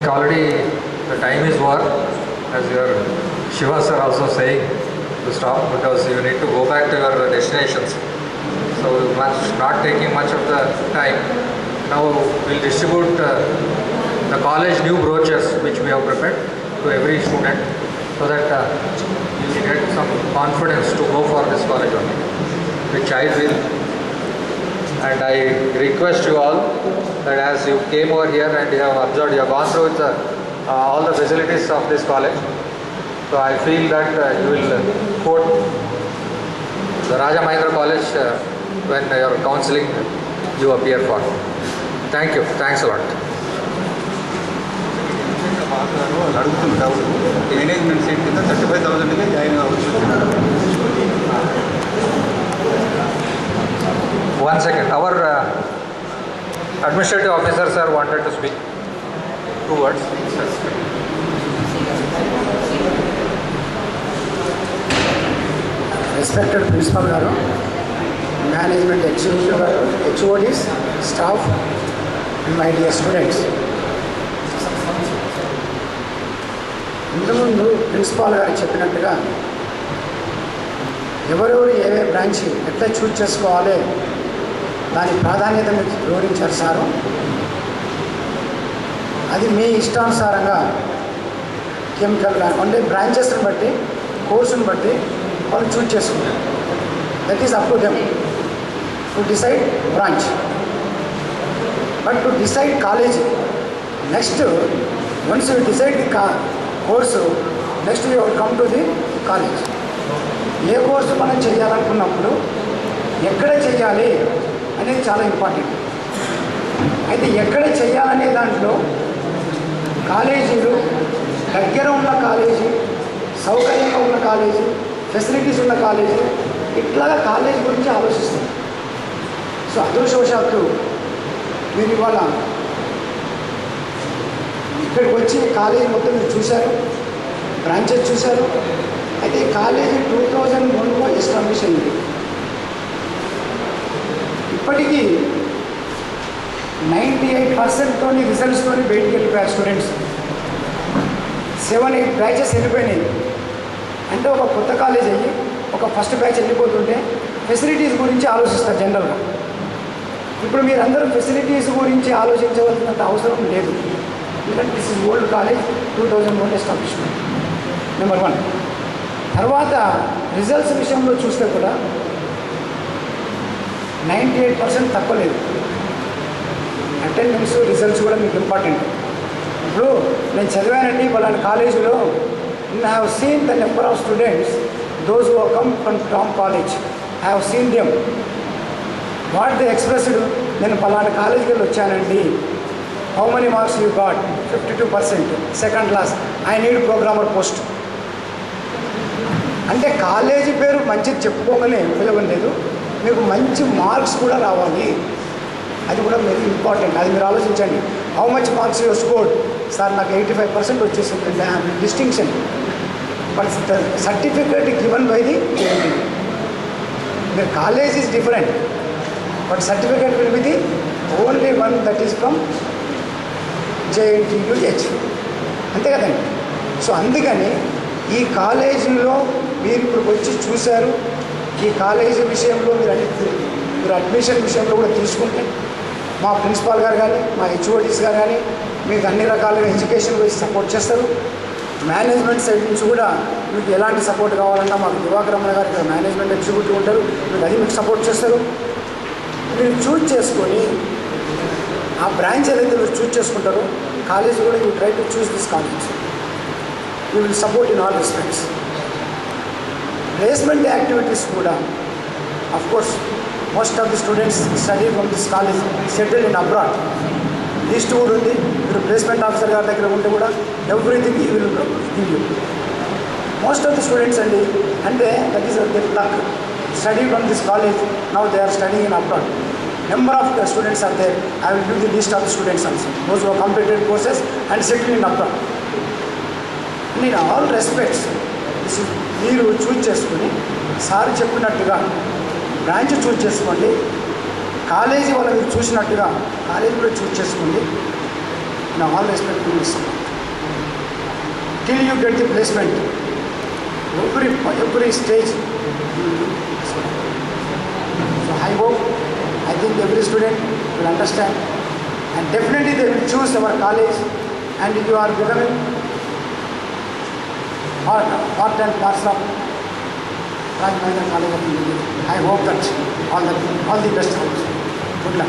Already the time is over, as your Shiva sir also saying to stop because you need to go back to your destinations. So not taking much of the time. Now we'll distribute the college new brochures which we have prepared to every student so that you will get some confidence to go for this college only, which I will. And I request you all that as you came over here and you have observed, you have gone through all the facilities of this college. So I feel that you will quote the Raja Mahendra College when your counseling you appear for. Thank you. Thanks a lot. Management seat కింద 35,000కి join అవ్వచ్చు. One second. Our administrative officer sir wanted to speak. 2 words. Respected Principal Garu, Management Executive Garu, HODs, staff, and my dear students. ఇంతకుముందు principal గారు చెప్పినట్టుగా ఎవరెవరు ఏ branch ఎట్లా choose చేసుకోవాలి దాని ప్రాధాన్యత మీకు వివరించారు సారు. అది మీ ఇష్టానుసారంగా కెమికల్ అంటే బ్రాంచెస్ని బట్టి కోర్సుని బట్టి వాళ్ళు చూజ్ చేసుకుంటారు. That is up to them to decide branch. But to decide college next once you decide the course next you come to the college. A course మనం చేయాలనుకున్నప్పుడు ఎక్కడ చేయాలి అనేది చాలా ఇంపార్టెంట్. అయితే ఎక్కడ చేయాలనే దాంట్లో కాలేజీలు దగ్గర ఉన్న కాలేజీ, సౌకర్యంగా ఉన్న కాలేజీ, ఫెసిలిటీస్ ఉన్న కాలేజీ, ఇట్లాగా కాలేజీ గురించి ఆలోచిస్తాం. సో అదృష్టవశాత్తు మీరు ఇవాళ ఇక్కడికి వచ్చి కాలేజీ మొత్తం మీరు చూశారు, బ్రాంచెస్ చూశారు. అయితే కాలేజీ 2001లో ఎస్టాబ్లిష్ అయింది. ఇప్పటికీ 98% రిజల్ట్స్తో బయటికి వెళ్ళిపోయారు స్టూడెంట్స్. 7-8 బ్యాచెస్ వెళ్ళిపోయినాయి. అంటే ఒక కొత్త కాలేజ్ అయ్యి ఒక ఫస్ట్ బ్యాచ్ వెళ్ళిపోతుంటే ఫెసిలిటీస్ గురించి ఆలోచిస్తారు జనరల్గా. ఇప్పుడు మీరందరూ ఫెసిలిటీస్ గురించి ఆలోచించవలసినంత అవసరం లేదు. ఎందుకంటే this is old college, 2001 establishment. Number 1. తర్వాత రిజల్ట్స్ విషయంలో చూస్తే కూడా 98% తక్కువ లేదు. అటెండెన్స్ రిజల్ట్స్ కూడా మీకు ఇంపార్టెంట్. ఇప్పుడు నేను చదివానండి వాళ్ళ కాలేజీలో I have seen the number of students those who come from top college. I have seen them what they expressed. నేను పలానా కాలేజీకి వెళ్ళి వచ్చానండి. How many marks you got? 52%. Second class. I need programmer post. అంటే college పేరు మంచిది చెప్పుకోగానే ఉపయోగం లేదు, మీకు మంచి మార్క్స్ కూడా రావాలి. అది కూడా వెరీ ఇంపార్టెంట్. అది మీరు ఆలోచించండి. How much marks you scored? Sir నాకు 85% వచ్చేసింది, distinction. But certificate given by the college is different, but certificate will be the only one that is from JNTUH. అంతే కదండి. సో అందుకని ఈ కాలేజీలో మీరు ఇప్పుడు వచ్చి చూశారు. ఈ కాలేజీ విషయంలో మీరు అడ్మిషన్ విషయంలో కూడా తీసుకుంటే మా ప్రిన్సిపాల్ గారు కానీ మా HODs గారు కానీ మీకు అన్ని రకాలుగా ఎడ్యుకేషన్ గురించి సపోర్ట్ చేస్తారు. మేనేజ్మెంట్ సైడ్ నుంచి కూడా మీకు ఎలాంటి సపోర్ట్ కావాలన్నా మాకు దివాకర్ రమణ గారు ఇక్కడ మేనేజ్మెంట్ ఎగ్జిక్యూటివ్ ఉంటారు, మీకు అది మీకు సపోర్ట్ చేస్తారు. మీరు చూజ్ చేసుకొని ఆ బ్రాంచ్ ఏదైతే మీరు చూజ్ చేసుకుంటారో కాలేజ్ కూడా you try to choose this college. You will support in all respects. Placement activities కూడా of course most of the students study from this college settle in abroad. List కూడా ఉంది. మీరు placement officer గారి దగ్గర ఉంటే కూడా everything ఈ will give you. Most of the students అండి అంటే that is their luck study from this college. Now they are studying in abroad. Number of the students are there. I will give the list of the students also. Those who have completed courses and settled in abroad. In all respects, మీరు choose చేసుకుని sir చెప్పినట్టుగా branch choose చేసుకోండి. College వాళ్ళని చూసినట్టుగా college కూడా choose చేసుకోండి. నా all respect to till you get the placement. Every stage. So I hope, I think every student will understand, and definitely they will choose our college, and if you are becoming part and parcel of Raj Mahindra College of Engineering, I hope that all the best. Good luck.